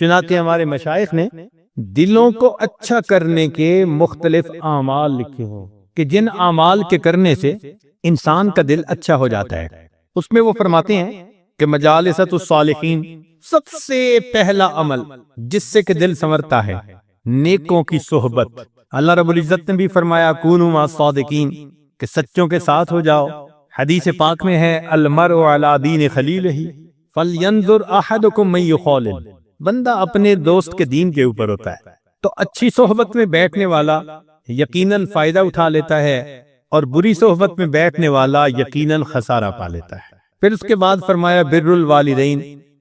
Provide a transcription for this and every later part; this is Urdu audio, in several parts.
چنانچہ ہمارے مشائخ نے دلوں کو اچھا کرنے کے مختلف اعمال لکھے ہوں کہ جن اعمال کے کرنے سے انسان کا دل اچھا ہو جاتا ہے۔ اس میں وہ فرماتے ہیں کہ مجالست الصالحین، سب سے پہلا عمل جس سے کہ دل سنورتا ہے، نیکوں کی صحبت۔ اللہ رب العزت نے بھی فرمایا کونوا مع الصادقین، کہ سچوں کے ساتھ ہو جاؤ۔ حدیث پاک میں ہے المرء علی دین خلیلہ فلینظر احدکم من یخالل، بندہ اپنے دوست کے دین کے اوپر ہوتا ہے۔ تو اچھی صحبت میں بیٹھنے والا یقیناً فائدہ اٹھا لیتا ہے، اور بری صحبت میں بیٹھنے والا یقیناً خسارہ پا لیتا ہے۔ پھر اس کے بعد فرمایا بر الوالدین،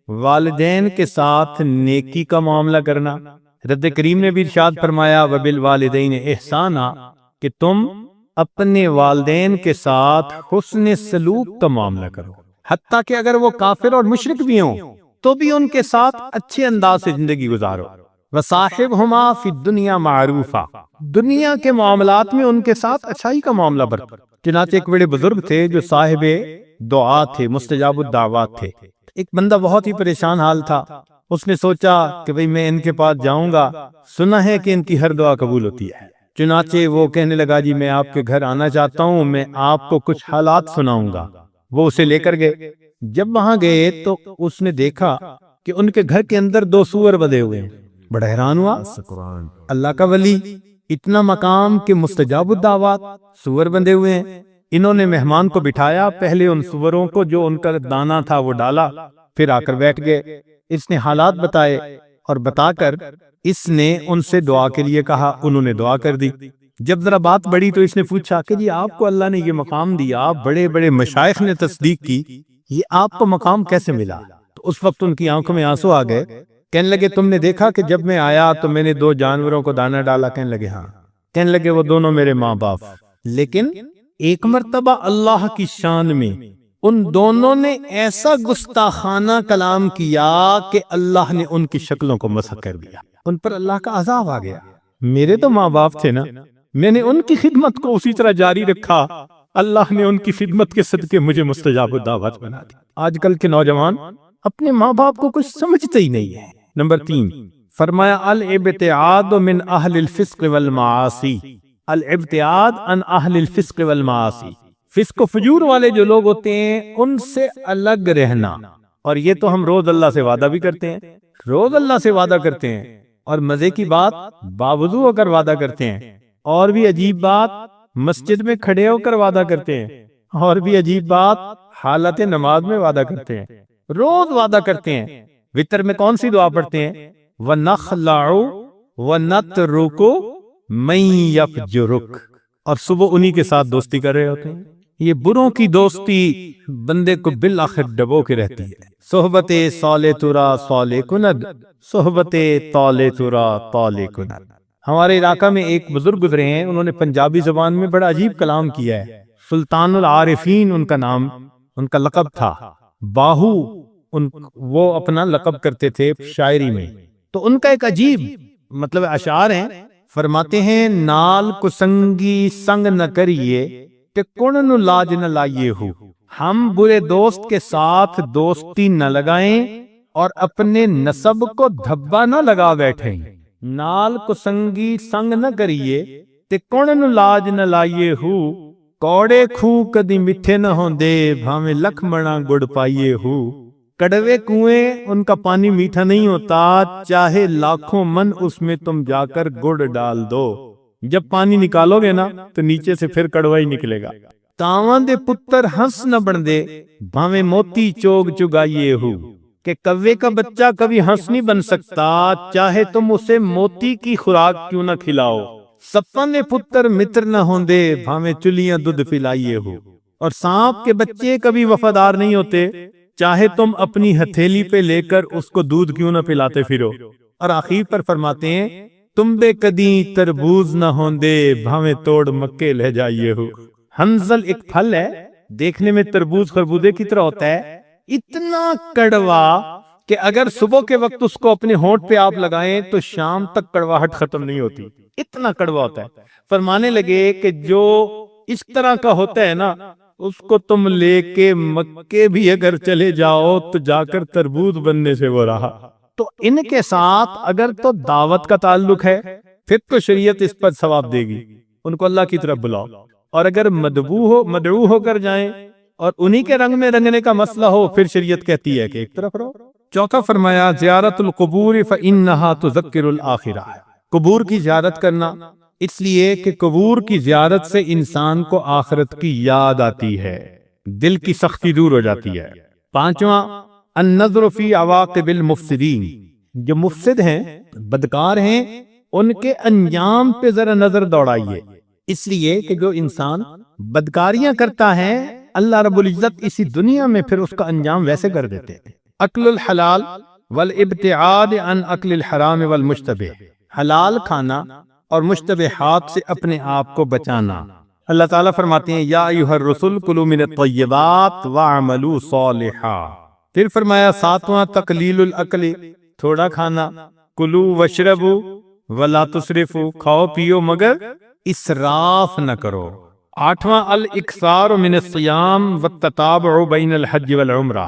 والدین کے ساتھ نیکی کا معاملہ کرنا۔ رب کریم نے بھی ارشاد فرمایا وبالوالدین احسانا، کہ تم اپنے والدین کے ساتھ حسن سلوک کا معاملہ کرو، حتیٰ کہ اگر وہ کافر اور مشرک بھی ہوں تو بھی ان کے ساتھ اچھے انداز سے زندگی گزارو۔ وصاحبہما فی الدنیا معروفا، دنیا کے معاملات میں ان کے ساتھ اچھائی کا معاملہ برتو۔ چنانچہ ایک بڑے بزرگ تھے جو صاحب دعا تھے، مستجاب الدعوات تھے۔ ایک بندہ بہت ہی پریشان حال تھا، اس نے سوچا کہ بھئی میں ان کے پاس جاؤں گا، سنا ہے کہ ان کی ہر دعا قبول ہوتی ہے۔ چنانچہ وہ کہنے لگا جی میں آپ کے گھر آنا چاہتا ہوں، میں آپ کو کچھ حالات سناؤں گا۔ وہ اسے لے کر گئے۔ جب وہاں گئے تو اس نے دیکھا کہ ان کے گھر کے اندر 2 سور بدے ہوئے ہیں۔ بڑا حیران ہوا، اللہ کا ولی، اتنا مقام کہ مستجاب الدعوات، سور بندے ہوئے ہیں۔ انہوں نے مہمان کو بٹھایا، پہلے ان سوروں کو جو ان کا دانا تھا وہ ڈالا، پھر آ کر بیٹھ گئے۔ اس نے حالات بتائے، اور بتا کر اس نے ان سے دعا کے لیے کہا، انہوں نے دعا کر دی۔ جب ذرا بات بڑھی تو اس نے پوچھا کہ جی آپ کو اللہ نے یہ مقام دیا، بڑے بڑے مشائخ نے تصدیق کی، یہ آپ کو مقام کیسے ملا؟ تو اس وقت ان کی آنکھوں میں آنسو آ گئے۔ کہنے لگے تم نے دیکھا کہ جب میں آیا تو میں نے 2 جانوروں کو دانا ڈالا؟ کہنے لگے ہاں۔ کہنے لگے وہ دونوں میرے ماں باپ، لیکن ایک مرتبہ اللہ کی شان میں ان دونوں نے ایسا گستاخانہ کلام کیا کہ اللہ نے ان کی شکلوں کو مسح کر دیا، ان پر اللہ کا عذاب آ گیا۔ میرے تو ماں باپ تھے نا، میں نے ان کی خدمت کو اسی طرح جاری رکھا، اللہ نے ان کی خدمت کے صدقے مجھے مستجاب الدعوات بنا دی۔ آج کل کے نوجوان اپنے ماں باپ کو کچھ سمجھتے ہی نہیں ہے۔ نمبر 3 فرمایا الابتعاد من اہل الفسق والمعاصی، الابتعاد عن اہل الفسق والمعاصی، فسق و فجور والے جو لوگ ہوتے ہیں ان سے الگ رہنا۔ اور یہ تو ہم روز اللہ سے وعدہ بھی کرتے ہیں، روز اللہ سے وعدہ کرتے ہیں، اور مزے کی بات باوضو ہو کر وعدہ کرتے ہیں، اور بھی عجیب بات مسجد میں کھڑے ہو کر وعدہ کرتے ہیں، اور بھی عجیب بات حالت نماز میں وعدہ کرتے ہیں، روز وعدہ کرتے ہیں۔ وتر میں کون سی دعا پڑھتے ہیں؟ وَنَخْلَعُ وَنَتْرُكُ مَن يَفْجُرُكَ، اور صبح انہی کے ساتھ دوستی کر رہے ہوتے ہیں۔ یہ بروں کی دوستی بندے کو بالآخر ڈبو کے رہتی ہے۔ صحبت صالح ترا صالح کند، صحبت طالح ترا طالح کند۔ ہمارے علاقہ میں ایک بزرگ گزرے ہیں، انہوں نے پنجابی زبان میں بڑا عجیب کلام کیا ہے۔ سلطان العارفین ان کا نام، ان کا لقب تھا، باہو وہ اپنا لقب کرتے تھے شاعری میں۔ تو ان کا ایک عجیب مطلب اشعار ہیں، فرماتے ہیں نال کسنگی سنگ نہ کریے کہ کون نو لاج نہ لائیے ہو، ہم برے دوست کے ساتھ دوستی نہ لگائیں اور اپنے نسب کو دھبا نہ لگا بیٹھیں۔ نال کسنگی سنگ نہ کریے تے کون نو لاج نہ لائیے ہو، کوڑے کھو کدی میٹھے نہ ہوندے بھاویں لکھ منا گڑ پائیے ہو۔ کڑوے کنویں ان کا پانی میٹھا نہیں ہوتا، چاہے لاکھوں من اس میں تم جا کر گڑ ڈال دو، جب پانی نکالو گے نا تو نیچے سے پھر کڑوا ہی نکلے گا۔ تاواں دے پتر ہنس نہ بن دے بھاویں موتی چوگ چگائیے ہو، کہ کوے کا بچہ کبھی ہنس نہیں بن سکتا، چاہے تم اسے موتی کی خوراک کیوں نہ کھلاؤ۔ سپن دے پتر متر نہ ہوندے بھاویں چلیاں دودھ پلائیے ہو، اور سانپ کے بچے کبھی وفادار نہیں ہوتے، چاہے تم اپنی ہتھیلی پہ لے کر اس کو دودھ کیوں نہ پلاتے پھرو۔ اور آخر پر فرماتے ہیں تم بے کدی تربوز نہ ہوندے بھاویں توڑ مکے لے جائیے ہو۔ ہنزل ایک پھل ہے، دیکھنے میں تربوز خربوزے کی طرح ہوتا ہے، اتنا کڑوا کہ اگر صبح کے وقت اس کو اپنے ہونٹ پہ آپ لگائیں تو شام تک کڑواہٹ ختم نہیں ہوتی، اتنا کڑوا ہوتا ہے۔ فرمانے لگے کہ جو اس طرح کا ہوتا ہے نا، اس کو تم لے کے مکے بھی اگر چلے جاؤ تو جا کر تربوز بننے سے وہ رہا۔ تو ان کے ساتھ اگر تو دعوت کا تعلق ہے پھر تو شریعت اس پر ثواب دے گی، ان کو اللہ کی طرف بلاؤ، اور اگر مدعو ہو کر جائیں اور انہی کے رنگ میں رنگنے کا مسئلہ ہو پھر شریعت کہتی ہے کہ ایک طرف رہو۔ چوتھا فرمایا زیارت القبور فإنها تذکر الآخرہ، قبور کی زیارت کرنا اس لیے کہ قبور کی زیارت سے انسان کو آخرت کی یاد آتی ہے، دل کی سختی دور ہو جاتی ہے۔ پانچواں النظر فی عواقب المفسدین، جو مفسد ہیں بدکار ہیں ان کے انجام پہ ذرا نظر دوڑائیے، اس لیے کہ جو انسان بدکاریاں کرتا ہے اللہ رب العزت اسی دنیا میں پھر اس کا انجام ویسے کر دیتے ہیں۔ اکل الحلال والابتعاد عن اکل الحرام والمشتبہ، حلال کھانا اور مشتبہات سے اپنے آپ کو بچانا۔ اللہ تعالیٰ فرماتے ہیں یا ایھا الرسل کلوا من الطیبات واعملوا صالحا۔ پھر فرمایا ساتواں تقلیل الاکل، تھوڑا کھانا، کلوا واشربوا ولا تسرفوا، کھاؤ پیو مگر اسراف نہ کرو۔ آٹھواں الاکثار من الصیام والتتابع بین الحج والعمرہ،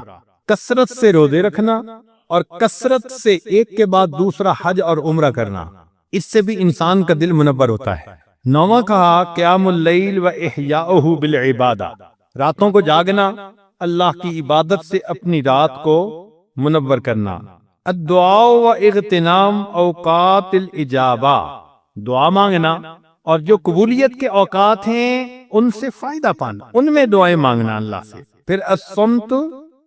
کثرت سے روزے رکھنا اور کثرت سے ایک کے بعد دوسرا حج اور عمرہ کرنا، اس سے بھی انسان کا دل منور ہوتا ہے۔ نوواں کہا قیام اللیل و احیاؤہ بالعبادہ، راتوں کو جاگنا، اللہ کی عبادت سے اپنی رات کو منور کرنا۔ الدعاء و اغتنام اوقات الاجابہ، دعا مانگنا اور جو قبولیت کے اوقات ہیں ان سے فائدہ پانا، ان میں دعائیں مانگنا اللہ سے۔ پھر الصمت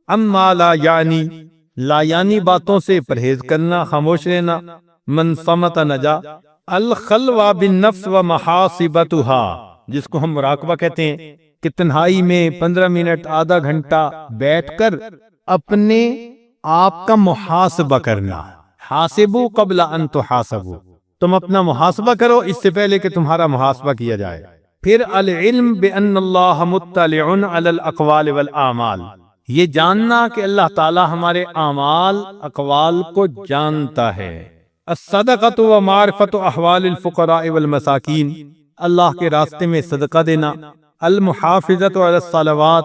اما لا یعنی باتوں سے پرہیز کرنا، خاموش رہنا۔ من صمت نجا۔ الخلوہ بالنفس و محاسبتها، جس کو ہم مراقبہ کہتے ہیں کہ تنہائی میں 15 منٹ آدھا گھنٹہ بیٹھ کر اپنے آپ کا محاسبہ کرنا۔ حاسبوا قبل ان تحاسبوا، تم اپنا محاسبہ کرو اس سے پہلے کہ تمہارا محاسبہ کیا جائے۔ پھر العلم بان اللہ مطلع علی الاقوال والاعمال، یہ جاننا کہ اللہ تعالی ہمارے اعمال اقوال کو جانتا ہے۔ الصدقۃ و معرفت احوال الفقراء والمساکین، اللہ کے راستے میں صدقہ دینا۔ المحافظۃ علی الصلوات،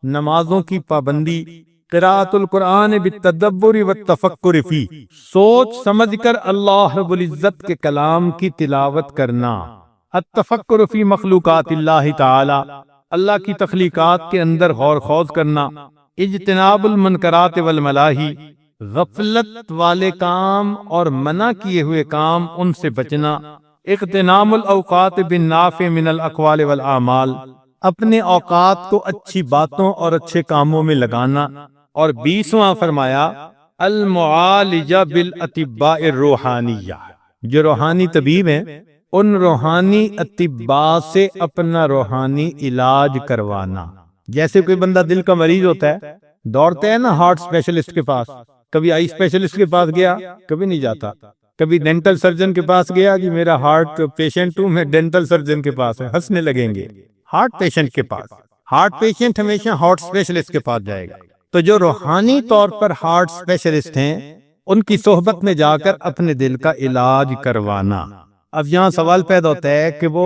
نمازوں کی پابندی۔ قراءۃ القرآن بالتدبر والتفکر فی، سوچ سمجھ کر اللہ رب العزت کے کلام کی تلاوت کرنا۔ التفکر فی مخلوقات اللہ تعالی، اللہ کی تخلیقات کے اندر غور خوض کرنا۔ اجتناب المنکرات والملاہی، غفلت والے کام اور منع کیے ہوئے کام ان سے بچنا۔ اغتنام الاوقات بالنافع من الاقوال والاعمال، اپنے اوقات کو اچھی باتوں اور اچھے کاموں میں لگانا۔ اور 20واں فرمایا المعالجہ بالاطباء الروحانیہ، جو روحانی طبیب ہیں ان روحانی اطباء سے اپنا روحانی علاج کروانا۔ جیسے کوئی بندہ دل کا مریض ہوتا ہے، دوڑتا ہے نا ہارٹ اسپیشلسٹ کے پاس، کبھی آئی اسپیشلسٹ کے پاس گیا، کبھی نہیں جاتا، کبھی ڈینٹل سرجن کے پاس گیا کہ میرا ہارٹ پیشنٹ ہوں میں ڈینٹل سرجن کے پاس ہے، ہنسنے لگیں گے۔ ہارٹ پیشنٹ کے پاس، ہارٹ پیشنٹ ہمیشہ ہارٹ اسپیشلسٹ کے پاس جائے گا۔ تو جو روحانی طور پر ہارٹ اسپیشلسٹ ہیں ان کی صحبت میں جا کر اپنے دل کا علاج کروانا۔ اب یہاں سوال پیدا ہوتا ہے کہ وہ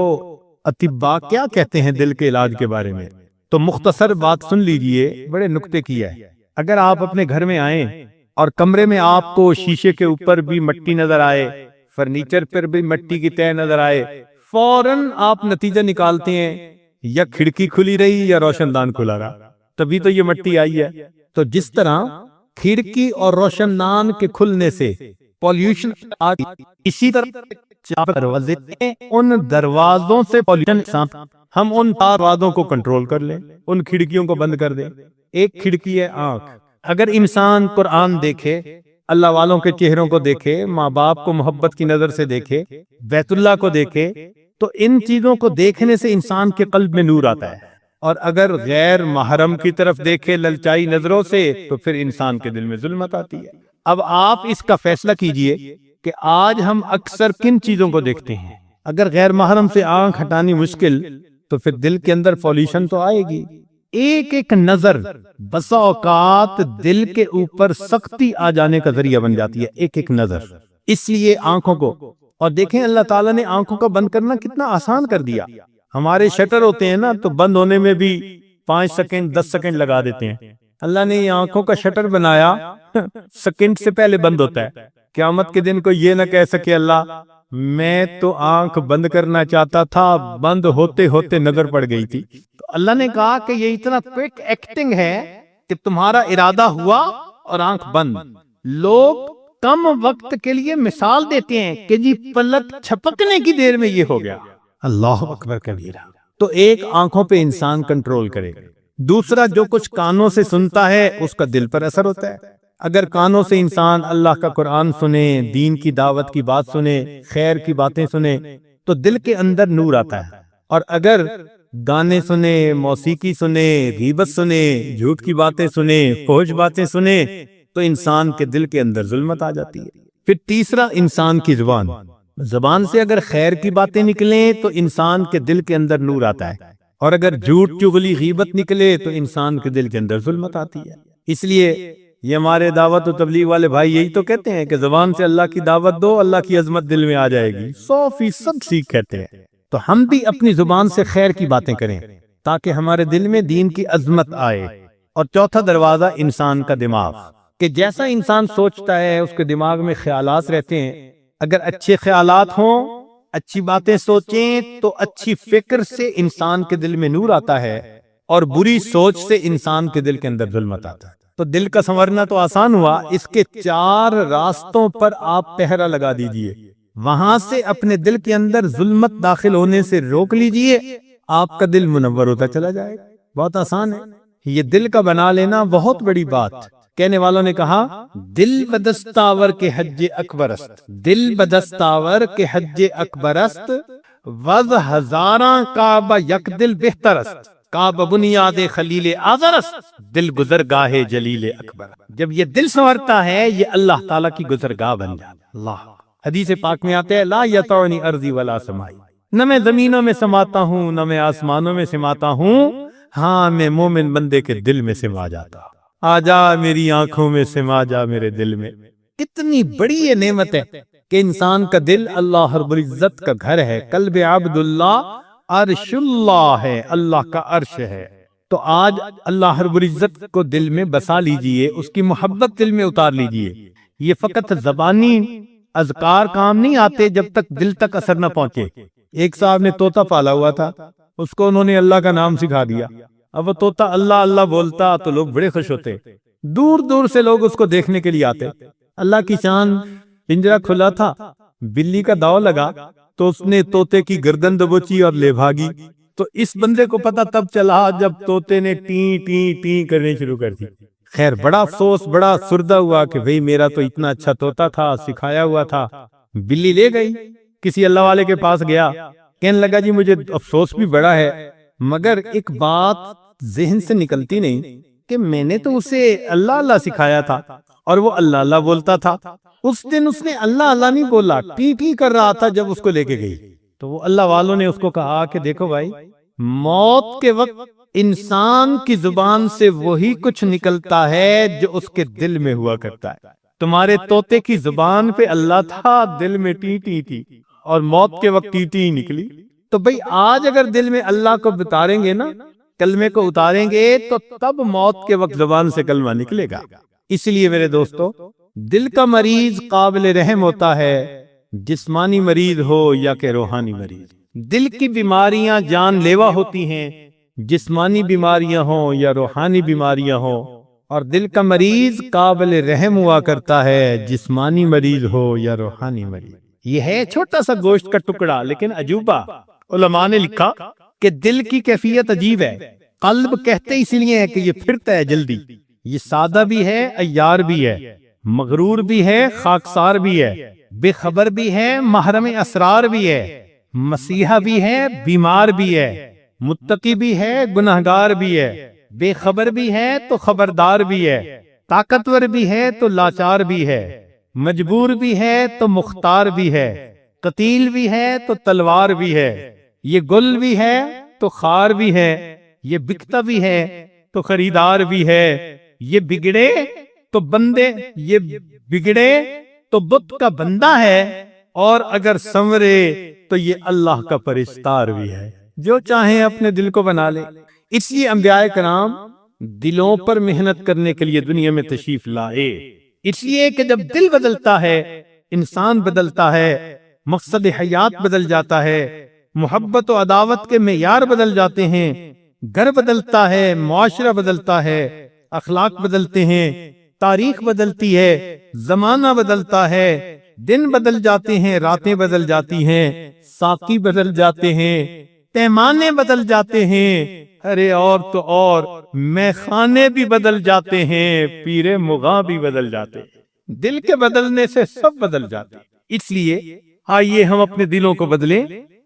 اطباء کیا کہتے ہیں دل کے علاج کے بارے میں؟ تو مختصر بات سن لیجئے، بڑے نکتے کی ہے۔ اگر آپ اپنے گھر میں آئیں اور کمرے میں آپ کو شیشے کے اوپر بھی مٹی نظر آئے، فرنیچر پر بھی مٹی کی تہ نظر آئے، فوراً آپ نتیجہ نکالتے ہیں یا کھڑکی کھلی رہی یا روشن دان کھلا رہا، تبھی تو یہ مٹی آئی ہے۔ تو جس طرح کھڑکی اور روشن دان کے کھلنے سے پولیوشن آتی، اسی طرح دروازے، ان دروازوں سے پولیوشن، ہم ان دروازوں کو کنٹرول کر لیں، ان کھڑکیوں کو بند کر دیں۔ ایک کھڑکی ہے آنکھ، اگر انسان قرآن دیکھے، اللہ والوں کے چہروں کو دیکھے، ماں باپ کو محبت کی نظر سے دیکھے، بیت اللہ کو دیکھے، تو ان چیزوں کو دیکھنے سے انسان کے قلب میں نور آتا ہے۔ اور اگر غیر محرم کی طرف دیکھے للچائی نظروں سے تو پھر انسان کے دل میں ظلمت آتی ہے۔ اب آپ اس کا فیصلہ کیجئے کہ آج ہم اکثر کن چیزوں کو دیکھتے ہیں۔ اگر غیر محرم سے آنکھ ہٹانی مشکل تو پھر دل کے اندر پولیوشن تو آئے گی۔ ایک ایک نظر بسا اوقات دل کے اوپر سختی آ جانے کا ذریعہ بن جاتی ہے، ایک ایک نظر۔ اس لیے آنکھوں کو، اور دیکھیں اللہ تعالیٰ نے آنکھوں کو بند کرنا کتنا آسان کر دیا۔ ہمارے شٹر ہوتے ہیں نا تو بند ہونے میں بھی 5 سیکنڈ 10 سیکنڈ لگا دیتے ہیں۔ اللہ نے یہ آنکھوں کا شٹر بنایا سیکنڈ سے پہلے بند ہوتا ہے. قیامت کے دن کو یہ نہ کہہ سکے اللہ میں تو آنکھ بند کرنا چاہتا تھا، بند ہوتے ہوتے نظر پڑ گئی تھی. تو اللہ نے کہا کہ یہ اتنا کوئک ایکٹنگ ہے کہ تمہارا ارادہ ہوا اور آنکھ بند. لوگ کم وقت کے لیے مثال دیتے ہیں کہ جی پلک چھپکنے کی دیر میں یہ ہو گیا. اللہ اکبر کبیرہ. تو ایک آنکھوں پہ انسان کنٹرول کرے، دوسرا جو کچھ کانوں سے سنتا ہے اس کا دل پر اثر ہوتا ہے. اگر کانوں سے انسان اللہ کا قرآن سنے، دین کی دعوت کی بات سنے، خیر کی باتیں سنے تو دل کے اندر نور آتا ہے. اور اگر گانے سنے، موسیقی سنے، غیبت سنے، جھوٹ کی باتیں سنے، فحش باتیں سنے تو انسان کے دل کے اندر ظلمت آ جاتی ہے. پھر تیسرا انسان کی زبان. زبان سے اگر خیر کی باتیں نکلیں تو انسان کے دل کے اندر نور آتا ہے، اور اگر جھوٹ چغلی غیبت نکلے تو انسان کے دل کے اندر ظلمت آتی ہے. اس لیے یہ ہمارے دعوت و تبلیغ والے بھائی یہی تو کہتے ہیں کہ زبان سے اللہ کی دعوت دو، اللہ کی عظمت دل میں آ جائے گی. 100% سیکھ کہتے ہیں. تو ہم بھی اپنی زبان سے خیر کی باتیں کریں تاکہ ہمارے دل میں دین کی عظمت آئے. اور چوتھا دروازہ انسان کا دماغ، کہ جیسا انسان سوچتا ہے اس کے دماغ میں خیالات رہتے ہیں. اگر اچھے خیالات ہوں، اچھی باتیں سوچیں تو اچھی فکر سے انسان کے دل میں نور آتا ہے، اور بری سوچ سے انسان کے دل کے اندر ظلمت آتا ہے. تو دل کا سنورنا تو آسان ہوا، اس کے 4 راستوں پر آپ پہرا لگا دیجئے. وہاں سے اپنے دل کے اندر ظلمت داخل ہونے سے روک لیجئے، آپ کا دل منور ہوتا چلا جائے گا. بہت آسان ہے یہ دل کا بنا لینا، بہت بڑی بات. کہنے والوں نے کہا دل بدستاور کے حج اکبرست، دل بدستاور کے حج اکبرست، وز ہزاراں کعبہ یک دل بہترست، کعبہ بنیاد خلیل آزرست، دل گزرگاہ جلیل اکبر. جب یہ دل سنورتا ہے یہ اللہ تعالیٰ کی گزرگاہ بن جاتا. اللہ حدیث پاک میں آتے ہیں لا یطعنی ارضی ولا سمائی، نہ میں زمینوں میں سماتا ہوں نہ میں آسمانوں میں سماتا ہوں، ہاں میں مومن بندے کے دل میں سما جاتا. آ جا میری آنکھوں میں، سما جا میرے دل میں. کتنی بڑی یہ نعمت ہے کہ انسان کا دل اللہ رب العزت کا گھر ہے. قلب عبد اللہ عرش اللہ ہے، اللہ کا عرش ہے. تو آج اللہ رب العزت کو دل میں بسا لیجئے، اس کی محبت دل میں اتار لیجئے. یہ فقط زبانی اذکار کام نہیں آتے جب تک دل تک اثر نہ پہنچے. ایک صاحب نے طوطا پالا ہوا تھا، اس کو انہوں نے اللہ کا نام سکھا دیا. اب وہ طوطا اللہ اللہ بولتا تو لوگ بڑے خوش ہوتے، دور دور سے لوگ اس کو دیکھنے کے لیے آتے. اللہ کی شان، پنجرہ کھلا تھا، بلی کا داؤ لگا تو اس نے طوطے کی گردن دبوچی اور لے بھاگی. تو اس بندے کو پتا تب چلا جب طوطے نے ٹیں ٹیں ٹیں کرنے شروع کر دی. خیر بڑا افسوس، بڑا سردہ ہوا کہ بھئی میرا تو اتنا اچھا طوطا تھا، سکھایا ہوا تھا. بلی لے گئی، کسی اللہ والے کے پاس گیا، کہنے لگا جی مجھے افسوس بھی بڑا ہے مگر ایک بات ذہن سے نکلتی نہیں کہ میں نے تو اسے اللہ اللہ سکھایا تھا اور وہ اللہ اللہ بولتا تھا. اس دن اس نے اللہ اللہ نہیں بولا، ٹی ٹی کر رہا تھا جب اس کو لے کے گئی. تو وہ اللہ والوں نے اس کو کہا کہ دیکھو بھائی، موت کے وقت انسان کی زبان سے وہی کچھ نکلتا ہے جو اس کے دل میں ہوا کرتا ہے. تمہارے طوطے کی زبان پہ اللہ تھا، دل میں ٹی ٹی تھی، اور موت کے وقت ٹی ٹی نکلی. تو بھئی آج اگر دل میں اللہ کو بتاریں گے نا، کلمے کو اتاریں گے تو تب موت کے وقت زبان سے کلمہ نکلے گا. اس لیے میرے دوستو، دل کا مریض قابل رحم ہوتا ہے، جسمانی مریض ہو یا کہ روحانی مریض. دل کی بیماریاں جان لیوا ہوتی ہیں، جسمانی بیماریاں ہوں یا روحانی بیماریاں ہوں. اور دل کا مریض قابل رحم ہوا کرتا ہے، جسمانی مریض ہو یا روحانی مریض. یہ ہے چھوٹا سا گوشت کا ٹکڑا لیکن عجوبہ. علماء نے لکھا کہ دل کی کیفیت عجیب ہے. قلب کہتے اس لیے ہے کہ یہ پھرتا ہے جلدی، یہ سادہ بھی ہے، عیار بھی ہے، مغرور بھی ہے، خاکسار بھی ہے، بے خبر بھی ہے، محرم اسرار بھی ہے، مسیحا بھی ہے، بیمار بھی ہے، متقی بھی ہے، گناہگار بھی ہے، بے خبر بھی ہے تو خبردار بھی ہے، طاقتور بھی ہے تو لاچار بھی ہے، مجبور بھی ہے تو مختار بھی ہے، قتیل بھی ہے تو تلوار بھی ہے، یہ گل بھی ہے تو خار بھی ہے، یہ بکتا بھی ہے تو خریدار بھی ہے، یہ بگڑے تو بندے، یہ بگڑے تو بت کا بندہ ہے، اور اگر سنورے تو یہ اللہ کا پرستار بھی ہے. جو چاہیں اپنے دل کو بنا لے. اس لیے انبیاء کرام دلوں پر محنت کرنے کے لیے دنیا میں تشریف لائے، اس لیے کہ جب دل بدلتا ہے انسان بدلتا ہے، مقصد حیات بدل جاتا ہے، محبت و عداوت کے معیار بدل جاتے ہیں، گھر بدلتا ہے، معاشرہ بدلتا ہے، اخلاق بدلتے ہیں، تاریخ بدلتی ہے، زمانہ بدلتا ہے، دن بدل جاتے ہیں، راتیں بدل جاتی ہیں، ساقی بدل جاتے ہیں، پیمانے بدل جاتے ہیں، ارے اور تو اور میخانے بھی بدل جاتے ہیں، پیر مغاں بھی بدل جاتے ہیں۔ دل کے بدلنے سے سب بدل جاتے ہیں۔ اس لیے آئیے ہم اپنے دلوں کو بدلیں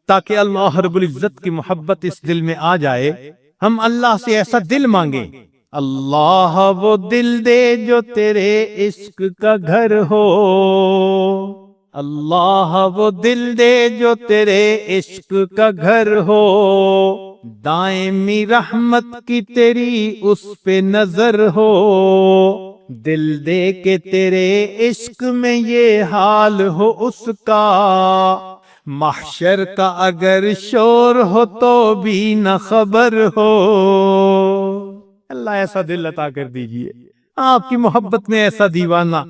تاکہ اللہ رب العزت کی محبت اس دل میں آ جائے۔ ہم اللہ سے ایسا دل مانگیں، اللہ وہ دل دے جو تیرے عشق کا گھر ہو، اللہ وہ دل دے جو تیرے عشق کا گھر ہو، دائمی رحمت کی تیری اس پہ نظر ہو، دل دے کے تیرے عشق میں یہ حال ہو اس کا، محشر کا اگر شور ہو تو بھی نہ خبر ہو۔ اللہ ایسا دل عطا کر دیجئے، آپ کی محبت میں ایسا دیوانہ۔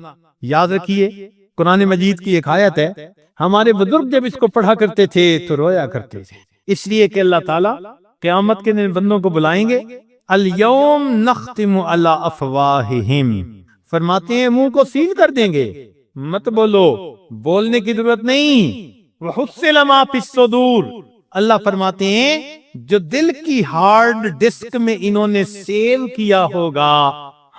یاد رکھیے قرآن مجید کی ایک آیت ہے، ہمارے بزرگ جب اس کو پڑھا کرتے تھے تو رویا کرتے تھے، اس لیے کہ اللہ تعالیٰ قیامت کے دن بندوں کو بلائیں گے، الیوم نختم علی افواہہم، فرماتے ہیں منہ کو سیل کر دیں گے، مت بولو، بولنے کی ضرورت نہیں، وحصل ما فی الصدور، اللہ فرماتے ہیں جو دل کی ہارڈ ڈسک میں انہوں نے سیو کیا ہوگا،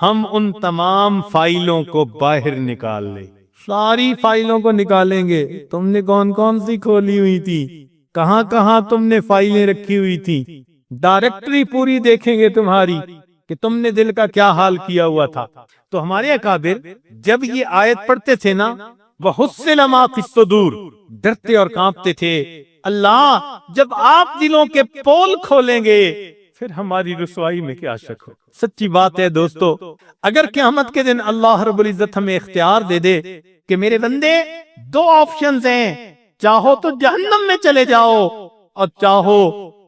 ہم ان تمام فائلوں کو باہر نکال لیں، ساری فائلوں کو نکالیں گے۔ تم نے کون کون سی کھولی ہوئی تھی، کہاں کہاں تم نے فائلیں رکھی ہوئی تھی، ڈائریکٹری پوری دیکھیں گے تمہاری کہ تم نے دل کا کیا حال کیا ہوا تھا۔ تو ہمارے اکابر جب یہ آیت پڑھتے تھے نا، وَحُصِّلَ مَا فِي الصُّدُورِ، ڈرتے اور کانپتے تھے، اللہ جب آپ دلوں کے پول کھولیں گے پھر ہماری رسوائی میں کیا شک ہو۔ سچی بات ہے دوستو، اگر قیامت کے دن اللہ رب العزت ہمیں اختیار دے دے کہ میرے بندے دو آپشنز ہیں، چاہو تو جہنم میں چلے جاؤ اور چاہو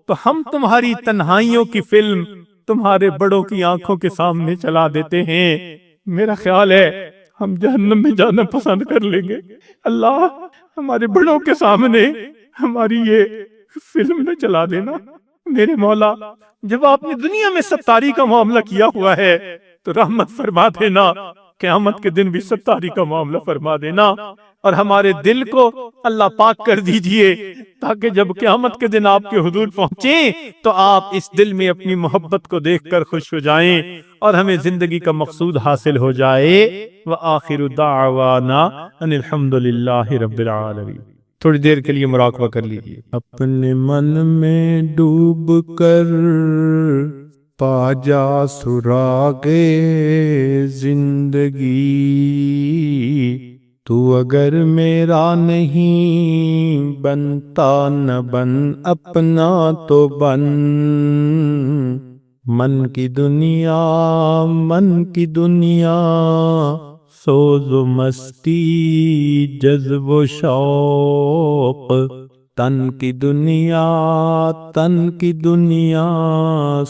تو ہم تمہاری تنہائیوں کی فلم تمہارے بڑوں کی آنکھوں کے سامنے چلا دیتے ہیں، میرا خیال ہے ہم جہنم میں جانا پسند کر لیں گے۔ اللہ ہمارے بڑوں کے سامنے ہماری یہ فلم نہ چلا دینا۔ میرے مولا جب آپ نے دنیا میں ستاری کا معاملہ کیا ہوا ہے تو رحمت فرما دینا، قیامت کے دن بھی ستاری کا معاملہ فرما دینا، اور ہمارے دل کو اللہ پاک کر دیجئے تاکہ جب قیامت کے دن آپ کے حضور پہنچیں تو آپ اس دل میں اپنی محبت کو دیکھ کر خوش ہو جائیں اور ہمیں زندگی کا مقصود حاصل ہو جائے۔ وآخر دعوانا ان الحمد للہ رب العالمین۔ تھوڑی دیر کے لیے مراقبہ کر لیجیے، اپنے من میں ڈوب کر پا جا سراغ زندگی، تو اگر میرا نہیں بنتا نہ بن، اپنا تو بن، من کی دنیا، من کی دنیا، سوز و مستی جذب و شوق، تن کی دنیا، تن کی دنیا،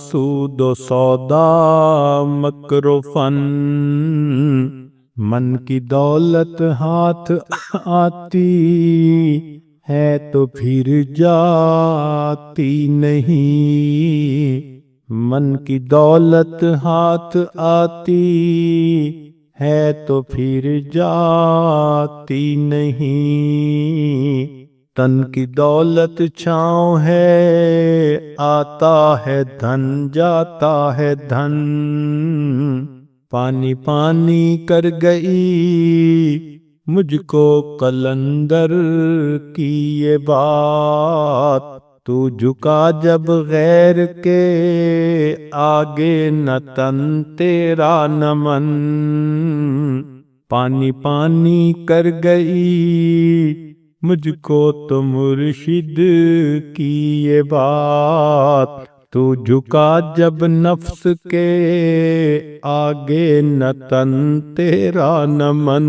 سود و سودا مکر و فن، من کی دولت ہاتھ آتی ہے تو پھر جاتی نہیں، من کی دولت ہاتھ آتی ہے تو پھر جاتی نہیں، تن کی دولت چھاؤں ہے، آتا ہے دھن، جاتا ہے دھن، پانی پانی کر گئی مجھ کو قلندر کی یہ بات، تو جھکا جب غیر کے آگے نہ تن تیرا نہ من، پانی پانی کر گئی مجھ کو تو مرشد کی یہ بات، تو جھکا جب نفس کے آگے نہ تن تیرا نہ من۔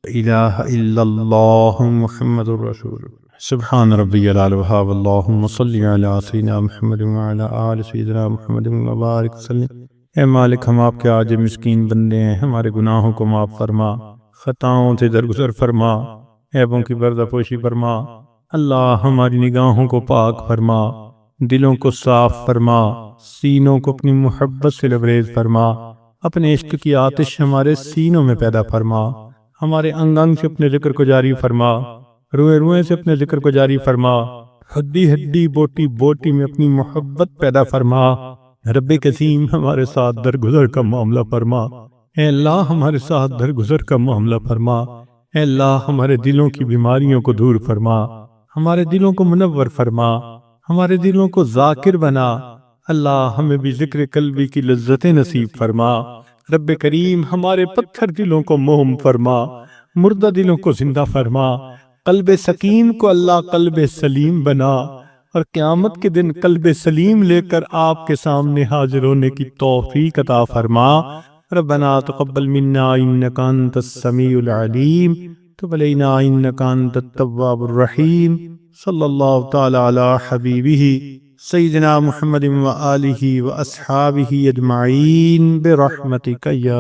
الہ الا اللہ محمد الرسول۔ سبحان ربی العلیٰ اللہم صلی علی سیدنا محمد وعلی آل سیدنا محمد وبارک وسلم۔ اے مالک، ہم آپ کے عاجز مسکین بندے ہیں، ہمارے گناہوں کو معاف فرما، خطاؤں سے درگزر فرما، عیبوں کی پردہ پوشی فرما۔ اللہ ہماری نگاہوں کو پاک فرما، دلوں کو صاف فرما، سینوں کو اپنی محبت سے لبریز فرما، اپنے عشق کی آتش ہمارے سینوں میں پیدا فرما، ہمارے انگ انگ سے اپنے ذکر کو جاری فرما، روئے روئے سے اپنے ذکر کو جاری فرما، ہڈی ہڈی بوٹی بوٹی میں اپنی محبت پیدا فرما۔ رب کسیم ہمارے ساتھ درگزر کا معاملہ فرما، اے اللہ ہمارے ساتھ درگزر کا معاملہ فرما، اے اللہ ہمارے دلوں کی بیماریوں کو دور فرما، ہمارے دلوں کو منور فرما، ہمارے دلوں کو ذاکر بنا۔ اللہ ہمیں بھی ذکر قلبی کی لذتیں نصیب فرما۔ رب کریم ہمارے پتھر دلوں کو موم فرما، مردہ دلوں کو زندہ فرما، قلب سکیم کو اللہ قلب سلیم بنا، اور قیامت کے دن قلب سلیم لے کر آپ کے سامنے حاضر ہونے کی توفیق عطا فرما۔ ربنا تقبل منا انک انت السمیع العلیم، تب علینا انک انت التواب الرحیم۔ صلی اللہ تعالی علی حبیبہ سیدنا محمد وآلہ واصحابہ اجمعین برحمتک یا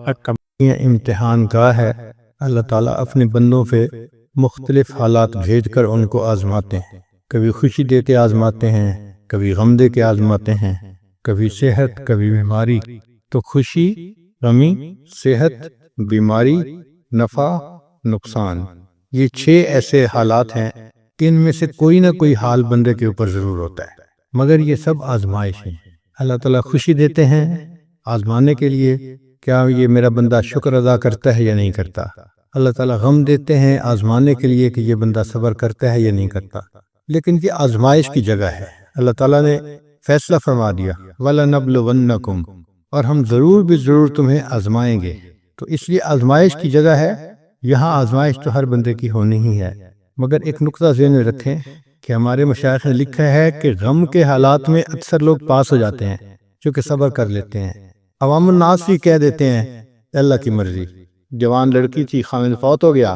اکرم۔ یہ امتحان گاہ ہے، اللہ تعالیٰ اپنے بندوں پہ مختلف حالات بھیج کر ان کو آزماتے ہیں، کبھی خوشی دے کے آزماتے ہیں، کبھی غم دے کے آزماتے ہیں، کبھی صحت کبھی بیماری۔ تو خوشی، غمی، صحت، بیماری، نفع، نقصان، یہ 6 ایسے حالات ہیں کہ ان میں سے کوئی نہ کوئی حال بندے کے اوپر ضرور ہوتا ہے، مگر یہ سب آزمائش ہیں۔ اللہ تعالیٰ خوشی دیتے ہیں آزمانے کے لیے، کیا یہ میرا بندہ شکر ادا کرتا ہے یا نہیں کرتا۔ اللہ تعالیٰ غم دیتے ہیں آزمانے کے لیے کہ یہ بندہ صبر کرتا ہے یا نہیں کرتا۔ لیکن یہ آزمائش کی جگہ ہے، اللہ تعالیٰ نے فیصلہ فرما دیا وَلَنَبْلُوَنَّكُمْ، اور ہم ضرور بھی ضرور تمہیں آزمائیں گے۔ تو اس لیے آزمائش کی جگہ ہے، یہاں آزمائش تو ہر بندے کی ہونی ہی ہے۔ مگر ایک نقطہ ذہن میں رکھیں کہ ہمارے مشائخ نے لکھا ہے کہ غم کے حالات میں اکثر لوگ پاس ہو جاتے ہیں چونکہ صبر کر لیتے ہیں۔ عوام الناس بھی کہہ دیتے ہیں اللہ کی مرضی، جوان لڑکی تھی خامد فوت ہو گیا،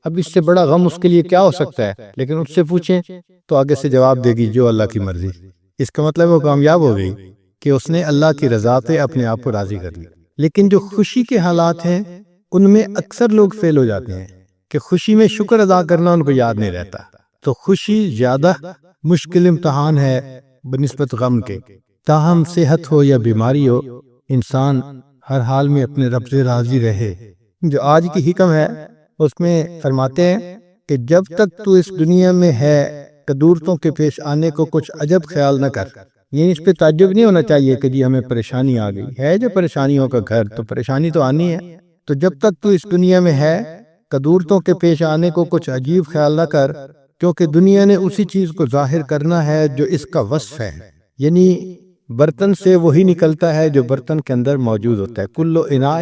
اب اس سے بڑا غم اس کے لیے کیا ہو سکتا ہے، لیکن اس سے پوچھیں تو آگے سے جواب دے گی جو اللہ کی مرضی۔ اس کا مطلب وہ کامیاب ہو گئی کہ اس نے اللہ کی رضا پہ اپنے آپ کو راضی کر لیا۔ لیکن جو خوشی کے حالات ہیں ان میں اکثر لوگ فیل ہو جاتے ہیں کہ خوشی میں شکر ادا کرنا ان کو یاد نہیں رہتا۔ تو خوشی زیادہ مشکل امتحان ہے بنسبت غم کے۔ تاہم صحت ہو یا بیماری ہو، انسان ہر حال میں اپنے رب سے راضی رہے۔ جو آج کی حکم ہے اس میں فرماتے ہیں کہ جب تک تو اس دنیا میں ہے قدورتوں کے پیش آنے کو کچھ عجب خیال نہ کر۔ یہ اس پہ تعجب نہیں ہونا چاہیے کہ جی ہمیں پریشانی آ گئی ہے، جو پریشانیوں کا گھر، تو پریشانی تو آنی ہے۔ تو جب تک تو اس دنیا میں ہے قدورتوں کے پیش آنے کو کچھ عجیب خیال نہ کر، کیونکہ دنیا نے اسی چیز کو ظاہر کرنا ہے جو اس کا وصف ہے، یعنی برتن سے وہی نکلتا ہے جو برتن کے اندر موجود ہوتا ہے۔ کل اناء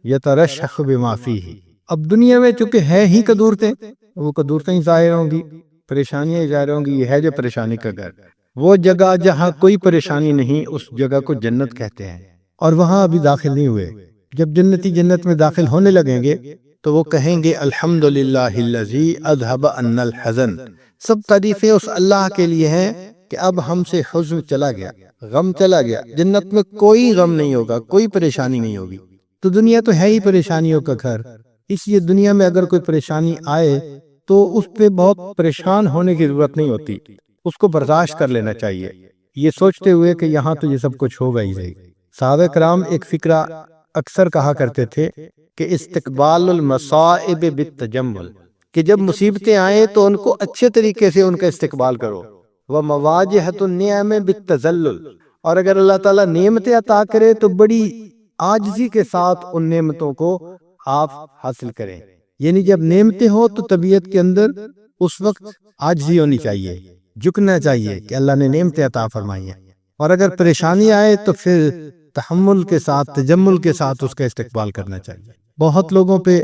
یترشح بما فیہ۔ اب دنیا میں چونکہ ہے ہی قدورتیں، وہ قدورتیں ہی ظاہر ہوں گی، پریشانیاں ہی ظاہر ہوں گی۔ یہ ہے جو پریشانی کا گھر، وہ جگہ جہاں کوئی پریشانی نہیں، اس جگہ کو جنت کہتے ہیں، اور وہاں ابھی داخل نہیں ہوئے۔ جب جنتی جنت میں داخل ہونے لگیں گے تو وہ کہیں گے الحمدللہ الذی اذھب عنا الحزن، سب تعریفیں اس اللہ کے لیے ہیں کہ اب ہم سے حزن چلا گیا، غم چلا گیا۔ جنت میں کوئی غم نہیں ہوگا، کوئی پریشانی نہیں ہوگی۔ تو دنیا تو ہے ہی پریشانیوں کا گھر، اس لیے دنیا میں اگر کوئی پریشانی آئے تو اس پہ بہت پریشان ہونے کی ضرورت نہیں ہوتی، اس کو برداشت کر لینا چاہیے، یہ سوچتے ہوئے کہ یہاں تو یہ سب کچھ ہوگا ہی رہے۔ صحابہ کرام ایک فقرہ اکثر کہا کرتے تھے کہ استقبال المصائب بالتجمل، کہ جب مصیبتیں آئیں تو ان کو اچھے طریقے سے ان کا استقبال کرو، ومواجہۃ النعم بالتذلل، اور اگر اللہ تعالیٰ نعمتیں عطا کرے تو بڑی عاجزی کے ساتھ ان نعمتوں کو آپ حاصل کریں۔ یعنی جب نعمتیں ہو تو طبیعت کے اندر اس وقت عاجزی ہونی چاہیے، جھکنا چاہیے کہ اللہ نے نعمتیں عطا فرمائی ہیں، اور اگر پریشانی آئے تو پھر تحمل کے ساتھ، تجمل کے ساتھ اس کا استقبال کرنا چاہیے۔ بہت لوگوں پہ